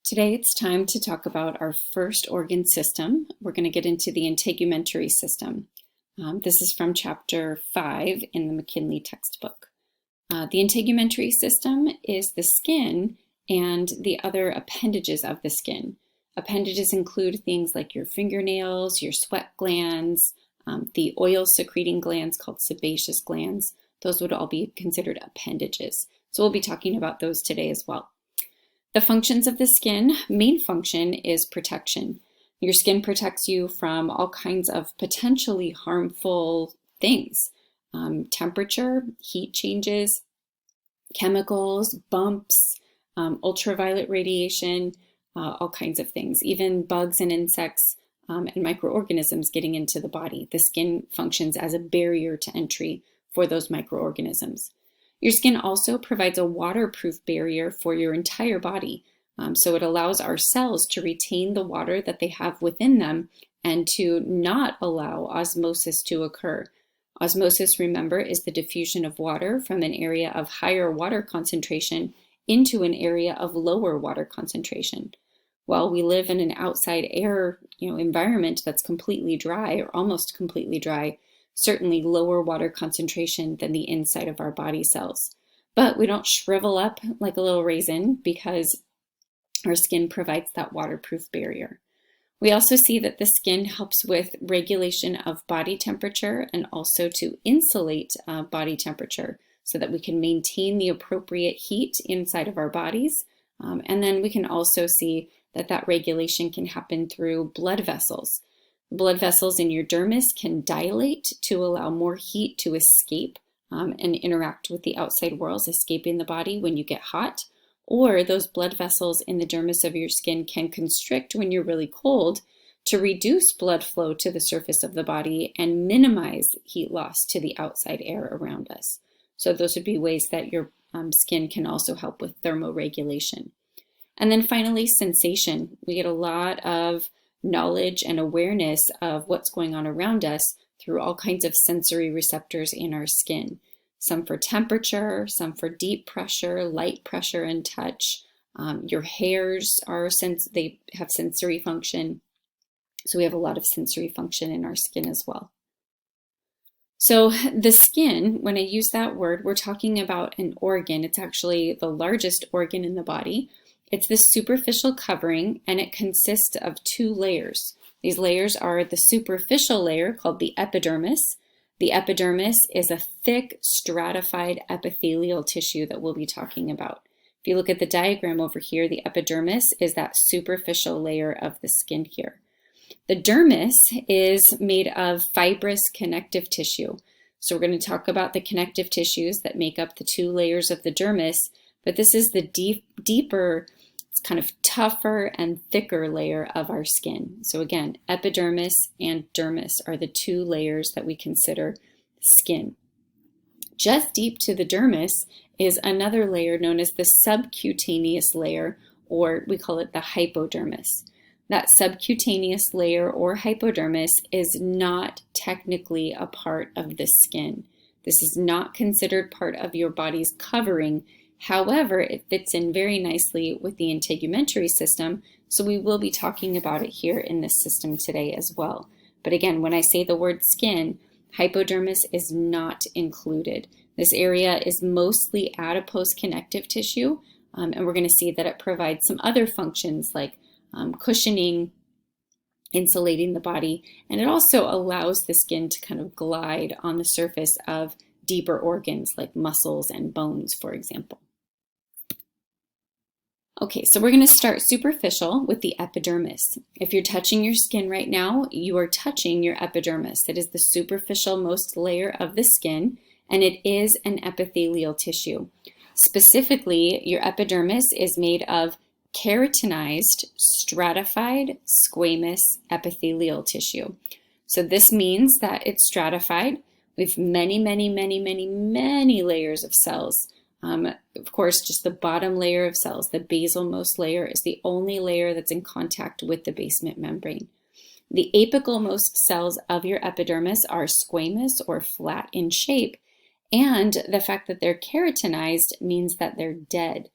Today it's time to talk about our first organ system. We're going to get into the integumentary system. This is from chapter 5 in the McKinley textbook. The integumentary system is the skin and the other appendages of the skin. Appendages include things like your fingernails, your sweat glands, the oil-secreting glands called sebaceous glands. Those would all be considered appendages. So we'll be talking about those today as well. The functions of the skin, main function is protection. Your skin protects you from all kinds of potentially harmful things. Temperature, heat changes, chemicals, bumps, ultraviolet radiation, all kinds of things, even bugs and insects and microorganisms getting into the body. The skin functions as a barrier to entry for those microorganisms. Your skin also provides a waterproof barrier for your entire body. So it allows our cells to retain the water that they have within them and to not allow osmosis to occur. Osmosis, remember, is the diffusion of water from an area of higher water concentration into an area of lower water concentration. Well, we live in an outside air, environment that's completely dry or almost completely dry. Certainly lower water concentration than the inside of our body cells. But we don't shrivel up like a little raisin because our skin provides that waterproof barrier. We also see that the skin helps with regulation of body temperature and also to insulate body temperature so that we can maintain the appropriate heat inside of our bodies. And then we can also see that regulation can happen through blood vessels. Blood vessels in your dermis can dilate to allow more heat to escape and interact with the outside world, escaping the body when you get hot. Or those blood vessels in the dermis of your skin can constrict when you're really cold to reduce blood flow to the surface of the body and minimize heat loss to the outside air around us. So those would be ways that your skin can also help with thermoregulation. And then finally, sensation. We get a lot of knowledge and awareness of what's going on around us through all kinds of sensory receptors in our skin. Some for temperature, some for deep pressure, light pressure and touch. Your hairs they have sensory function. So we have a lot of sensory function in our skin as well. So the skin, when I use that word, we're talking about an organ. It's actually the largest organ in the body. It's this superficial covering, and it consists of two layers. These layers are the superficial layer called the epidermis. The epidermis is a thick, stratified epithelial tissue that we'll be talking about. If you look at the diagram over here, the epidermis is that superficial layer of the skin here. The dermis is made of fibrous connective tissue. So we're going to talk about the connective tissues that make up the two layers of the dermis, but this is the deeper, kind of tougher and thicker layer of our skin. So again, epidermis and dermis are the two layers that we consider skin. Just deep to the dermis is another layer known as the subcutaneous layer, or we call it the hypodermis. That subcutaneous layer or hypodermis is not technically a part of the skin. This is not considered part of your body's covering. However, it fits in very nicely with the integumentary system, so we will be talking about it here in this system today as well. But again, when I say the word skin, hypodermis is not included. This area is mostly adipose connective tissue, and we're going to see that it provides some other functions like cushioning, insulating the body, and it also allows the skin to kind of glide on the surface of deeper organs like muscles and bones, for example. Okay, so we're going to start superficial with the epidermis. If you're touching your skin right now, you are touching your epidermis. It is the superficial most layer of the skin, and it is an epithelial tissue. Specifically, your epidermis is made of keratinized, stratified, squamous epithelial tissue. So this means that it's stratified with many layers of cells. Of course, just the bottom layer of cells, the basalmost layer, is the only layer that's in contact with the basement membrane. The apicalmost cells of your epidermis are squamous or flat in shape, and the fact that they're keratinized means that they're dead.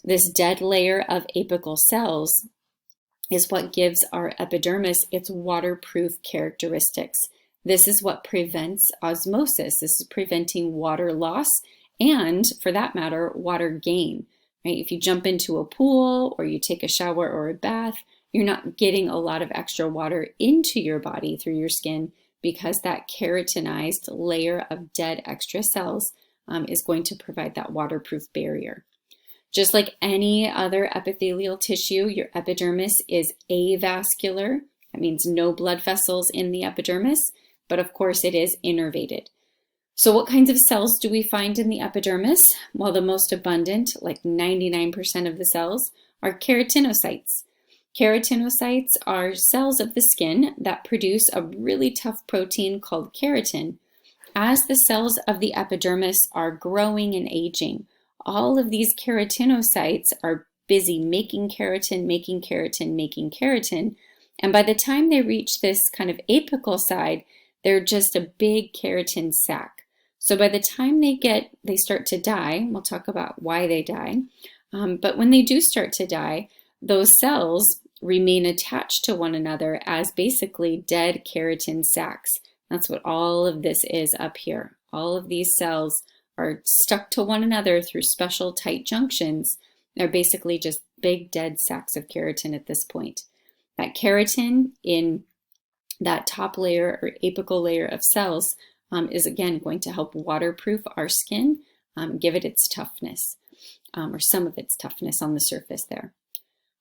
This dead layer of apical cells is what gives our epidermis its waterproof characteristics. This is what prevents osmosis. This is preventing water loss and, for that matter, water gain. Right? If you jump into a pool or you take a shower or a bath, you're not getting a lot of extra water into your body through your skin because that keratinized layer of dead extra cells is going to provide that waterproof barrier. Just like any other epithelial tissue, your epidermis is avascular. That means no blood vessels in the epidermis, but of course it is innervated. So what kinds of cells do we find in the epidermis? Well, the most abundant, like 99% of the cells, are keratinocytes. Keratinocytes are cells of the skin that produce a really tough protein called keratin. As the cells of the epidermis are growing and aging, all of these keratinocytes are busy making keratin, making keratin, making keratin. And by the time they reach this kind of apical side, they're just a big keratin sac. So by the time they start to die, we'll talk about why they die. But when they do start to die, those cells remain attached to one another as basically dead keratin sacs. That's what all of this is up here. All of these cells are stuck to one another through special tight junctions. They're basically just big dead sacs of keratin at this point. That keratin in that top layer or apical layer of cells is again going to help waterproof our skin, give it its toughness, or some of its toughness on the surface there.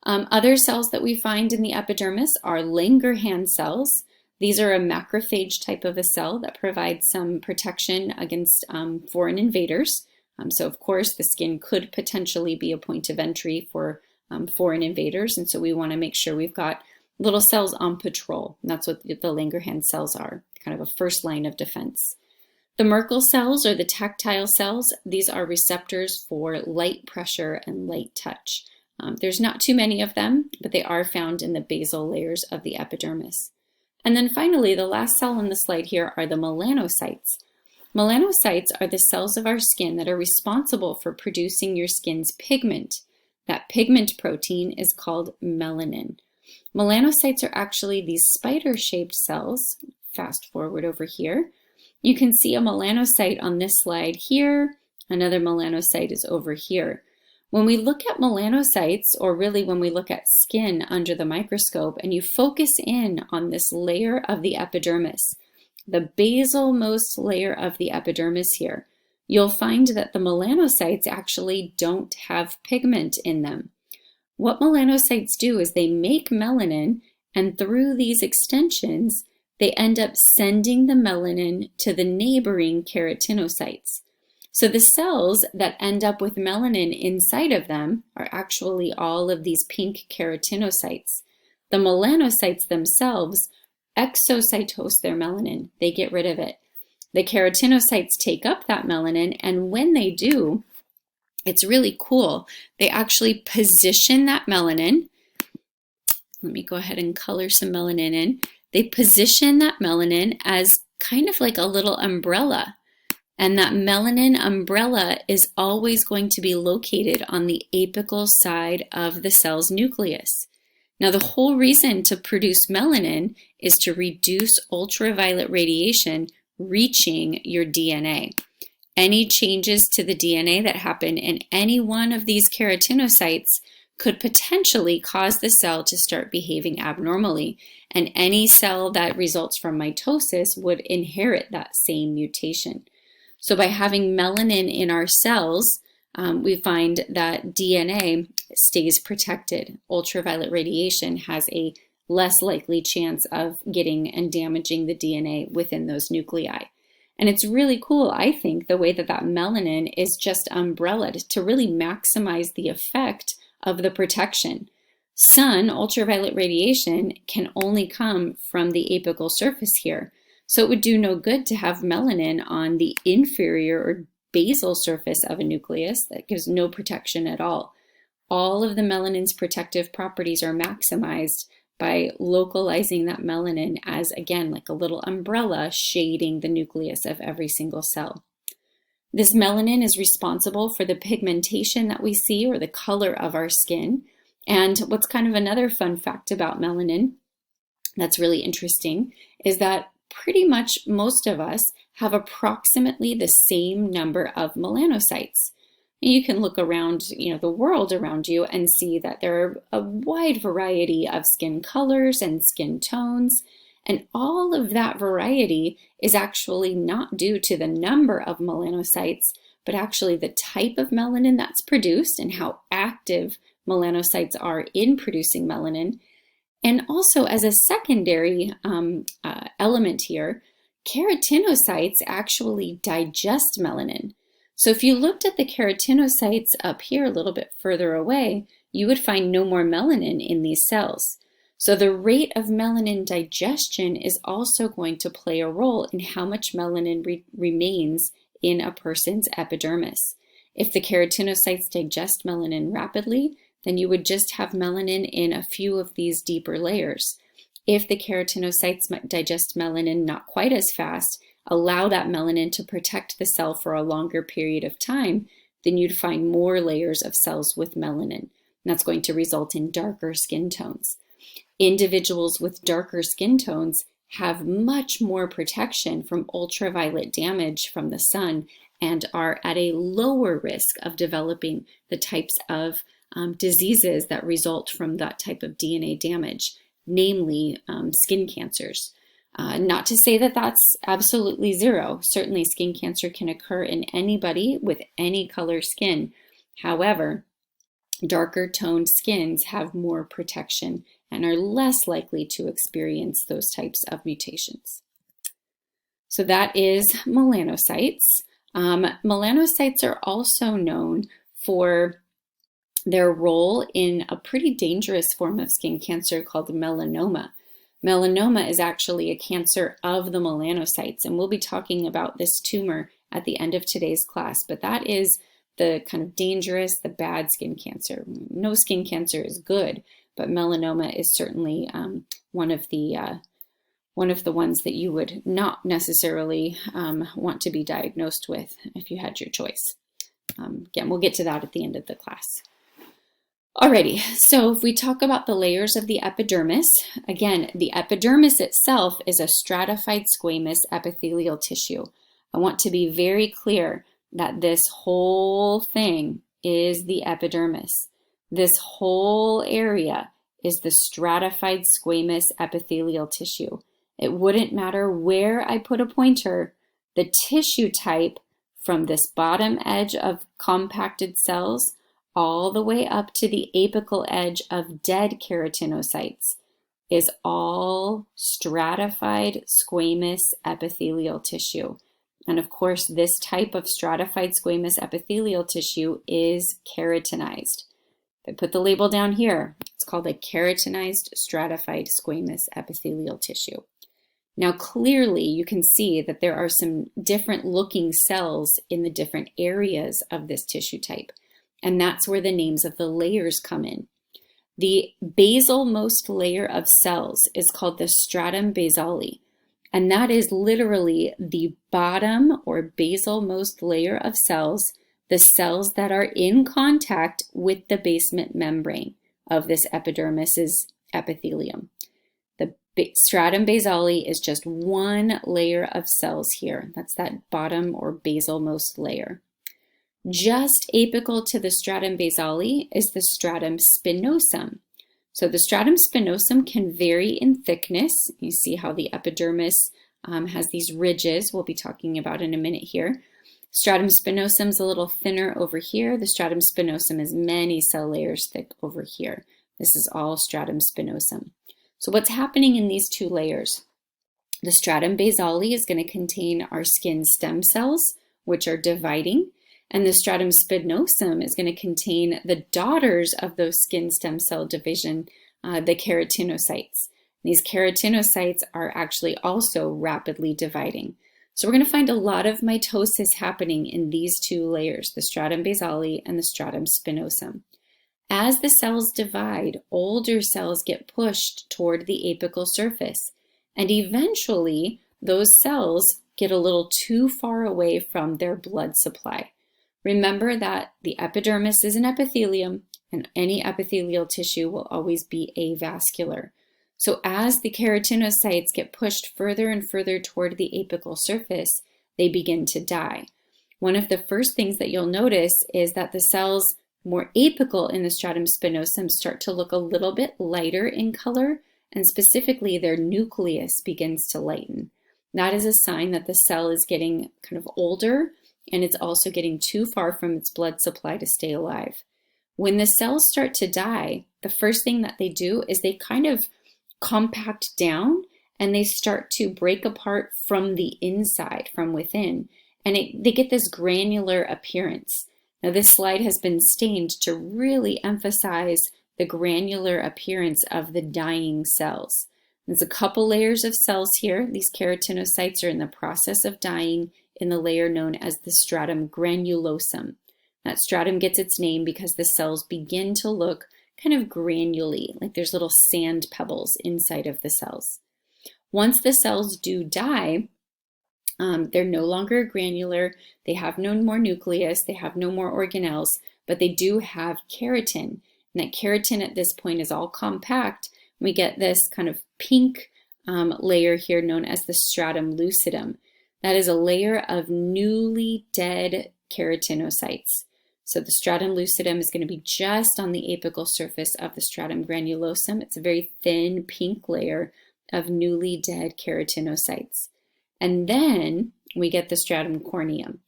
Other cells that we find in the epidermis are Langerhans cells. These are a macrophage type of a cell that provides some protection against foreign invaders. So of course the skin could potentially be a point of entry for foreign invaders. And so we want to make sure we've got little cells on patrol. And that's what the Langerhans cells are, kind of a first line of defense. The Merkel cells or the tactile cells, these are receptors for light pressure and light touch. There's not too many of them, but they are found in the basal layers of the epidermis. And then finally, the last cell on the slide here are the melanocytes. Melanocytes are the cells of our skin that are responsible for producing your skin's pigment. That pigment protein is called melanin. Melanocytes are actually these spider-shaped cells. Fast forward over here. You can see a melanocyte on this slide here. Another melanocyte is over here. When we look at melanocytes, or really when we look at skin under the microscope, and you focus in on this layer of the epidermis, the basalmost layer of the epidermis here, you'll find that the melanocytes actually don't have pigment in them. What melanocytes do is they make melanin, and through these extensions, they end up sending the melanin to the neighboring keratinocytes. So the cells that end up with melanin inside of them are actually all of these pink keratinocytes. The melanocytes themselves exocytose their melanin. They get rid of it. The keratinocytes take up that melanin, and when they do, it's really cool. They actually position that melanin. Let me go ahead and color some melanin in. They position that melanin as kind of like a little umbrella. And that melanin umbrella is always going to be located on the apical side of the cell's nucleus. Now, the whole reason to produce melanin is to reduce ultraviolet radiation reaching your DNA. Any changes to the DNA that happen in any one of these keratinocytes could potentially cause the cell to start behaving abnormally, and any cell that results from mitosis would inherit that same mutation. So by having melanin in our cells, we find that DNA stays protected. Ultraviolet radiation has a less likely chance of getting and damaging the DNA within those nuclei. And it's really cool, I think, the way that that melanin is just umbrellaed to really maximize the effect of the protection. Sun, ultraviolet radiation, can only come from the apical surface here. So it would do no good to have melanin on the inferior or basal surface of a nucleus. That gives no protection at all. All of the melanin's protective properties are maximized by localizing that melanin as, again, like a little umbrella shading the nucleus of every single cell. This melanin is responsible for the pigmentation that we see, or the color of our skin. And what's kind of another fun fact about melanin that's really interesting is that pretty much most of us have approximately the same number of melanocytes. You can look around, the world around you and see that there are a wide variety of skin colors and skin tones. And all of that variety is actually not due to the number of melanocytes, but actually the type of melanin that's produced and how active melanocytes are in producing melanin. And also, as a secondary element here, keratinocytes actually digest melanin. So if you looked at the keratinocytes up here a little bit further away, you would find no more melanin in these cells. So the rate of melanin digestion is also going to play a role in how much melanin remains in a person's epidermis. If the keratinocytes digest melanin rapidly, then you would just have melanin in a few of these deeper layers. If the keratinocytes digest melanin not quite as fast, allow that melanin to protect the cell for a longer period of time, then you'd find more layers of cells with melanin. And that's going to result in darker skin tones. Individuals with darker skin tones have much more protection from ultraviolet damage from the sun and are at a lower risk of developing the types of diseases that result from that type of DNA damage, namely skin cancers. Not to say that that's absolutely zero. Certainly skin cancer can occur in anybody with any color skin. However, darker toned skins have more protection and are less likely to experience those types of mutations. So that is melanocytes. Melanocytes are also known for their role in a pretty dangerous form of skin cancer called melanoma. Melanoma is actually a cancer of the melanocytes, and we'll be talking about this tumor at the end of today's class, but that is the kind of dangerous, the bad skin cancer. No skin cancer is good, but melanoma is certainly one of the ones that you would not necessarily want to be diagnosed with if you had your choice. Again, we'll get to that at the end of the class. Alrighty, so if we talk about the layers of the epidermis, again, the epidermis itself is a stratified squamous epithelial tissue. I want to be very clear that this whole thing is the epidermis. This whole area is the stratified squamous epithelial tissue. It wouldn't matter where I put a pointer, the tissue type from this bottom edge of compacted cells all the way up to the apical edge of dead keratinocytes is all stratified squamous epithelial tissue. And of course, this type of stratified squamous epithelial tissue is keratinized. If I put the label down here, it's called a keratinized stratified squamous epithelial tissue. Now, clearly, you can see that there are some different looking cells in the different areas of this tissue type. And that's where the names of the layers come in. The basalmost layer of cells is called the stratum basale. And that is literally the bottom or basalmost layer of cells, the cells that are in contact with the basement membrane of this epidermis's epithelium. The stratum basale is just one layer of cells here. That's that bottom or basalmost layer. Just apical to the stratum basale is the stratum spinosum. So the stratum spinosum can vary in thickness. You see how the epidermis has these ridges we'll be talking about in a minute here. Stratum spinosum is a little thinner over here. The stratum spinosum is many cell layers thick over here. This is all stratum spinosum. So what's happening in these two layers? The stratum basale is going to contain our skin stem cells, which are dividing. And the stratum spinosum is going to contain the daughters of those skin stem cell division, the keratinocytes. These keratinocytes are actually also rapidly dividing. So we're going to find a lot of mitosis happening in these two layers, the stratum basale and the stratum spinosum. As the cells divide, older cells get pushed toward the apical surface, and eventually those cells get a little too far away from their blood supply. Remember that the epidermis is an epithelium, and any epithelial tissue will always be avascular. So as the keratinocytes get pushed further and further toward the apical surface, they begin to die. One of the first things that you'll notice is that the cells more apical in the stratum spinosum start to look a little bit lighter in color, and specifically their nucleus begins to lighten. That is a sign that the cell is getting kind of older, and it's also getting too far from its blood supply to stay alive. When the cells start to die, the first thing that they do is they kind of compact down and they start to break apart from the inside, from within, and they get this granular appearance. Now, this slide has been stained to really emphasize the granular appearance of the dying cells. There's a couple layers of cells here. These keratinocytes are in the process of dying in the layer known as the stratum granulosum. That stratum gets its name because the cells begin to look kind of granularly, like there's little sand pebbles inside of the cells. Once the cells do die, they're no longer granular, they have no more nucleus, they have no more organelles, but they do have keratin. And that keratin at this point is all compact. We get this kind of pink layer here known as the stratum lucidum. That is a layer of newly dead keratinocytes. So the stratum lucidum is going to be just on the apical surface of the stratum granulosum. It's a very thin pink layer of newly dead keratinocytes. And then we get the stratum corneum.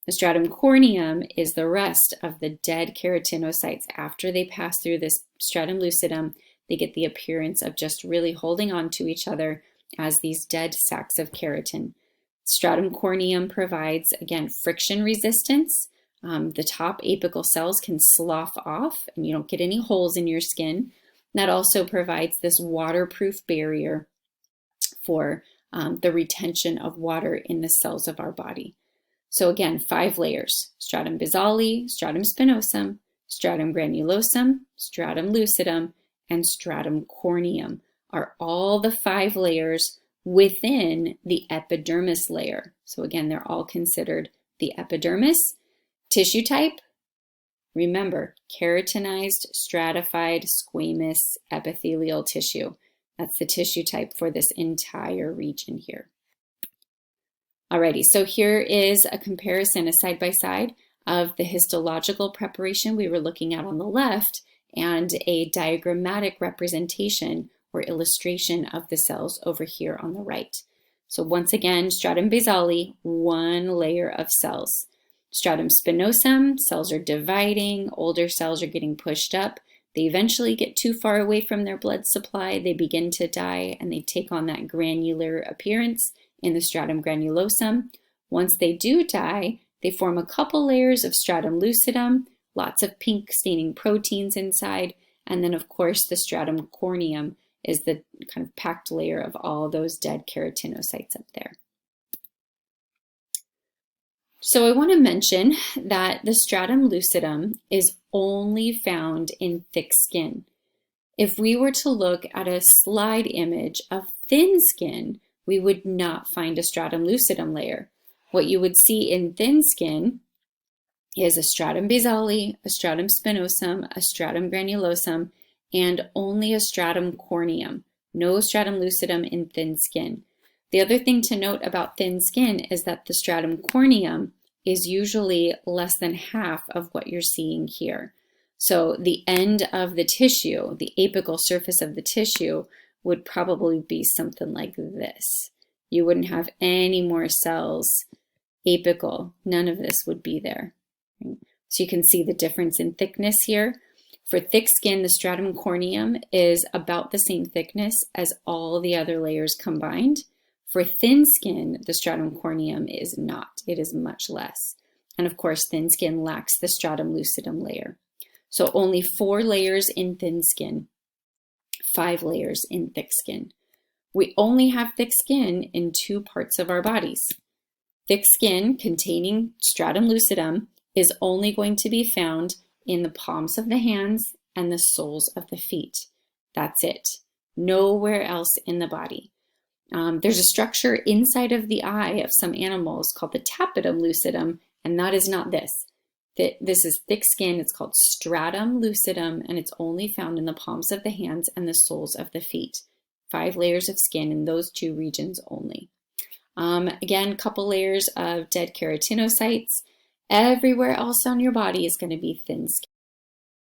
The stratum corneum is the rest of the dead keratinocytes. After they pass through this stratum lucidum, they get the appearance of just really holding on to each other as these dead sacs of keratin. Stratum corneum provides, again, friction resistance. The top apical cells can slough off and you don't get any holes in your skin. That also provides this waterproof barrier for the retention of in the cells of our body. So again, 5 layers: stratum basale, stratum spinosum, stratum granulosum, stratum lucidum, and stratum corneum are all the 5 layers within the epidermis layer. So again, they're all considered the epidermis. Tissue type, remember, keratinized, stratified, squamous epithelial tissue. That's the tissue type for this entire region here. Alrighty, so here is a comparison, a side-by-side of the histological preparation we were looking at on the left and a diagrammatic representation or illustration of the cells over here on the right. So once again, stratum basale, 1 layer of cells. Stratum spinosum, cells are dividing, older cells are getting pushed up. They eventually get too far away from their blood supply, they begin to die, and they take on that granular appearance in the stratum granulosum. Once they do die, they form a couple layers of stratum lucidum, lots of pink staining proteins inside, and then of course the stratum corneum is the kind of packed layer of all those dead keratinocytes up there. So I want to mention that the stratum lucidum is only found in thick skin. If we were to look at a slide image of thin skin, we would not find a stratum lucidum layer. What you would see in thin skin is a stratum basale, a stratum spinosum, a stratum granulosum, and only a stratum corneum. No stratum lucidum in thin skin. The other thing to note about thin skin is that the stratum corneum is usually less than half of what you're seeing here. So the end of the tissue, the apical surface of the tissue, would probably be something like this. You wouldn't have any more cells apical. None of this would be there. So you can see the difference in thickness here. For thick skin, the stratum corneum is about the same thickness as all the other layers combined. For thin skin, the stratum corneum is not. It is much less. And of course, thin skin lacks the stratum lucidum layer. So only 4 layers in thin skin, 5 layers in thick skin. We only have thick skin in 2 parts of our bodies. Thick skin containing stratum lucidum is only going to be found in the palms of the hands and the soles of the feet. That's it. Nowhere else in the body. There's a structure inside of the eye of some animals called the tapetum lucidum, and that is not this. This is thick skin. It's called stratum lucidum, and it's only found in the palms of the hands and the soles of the feet. 5 layers of skin in those 2 regions only. Again, a couple layers of dead keratinocytes. Everywhere else on your body is going to be thin skin.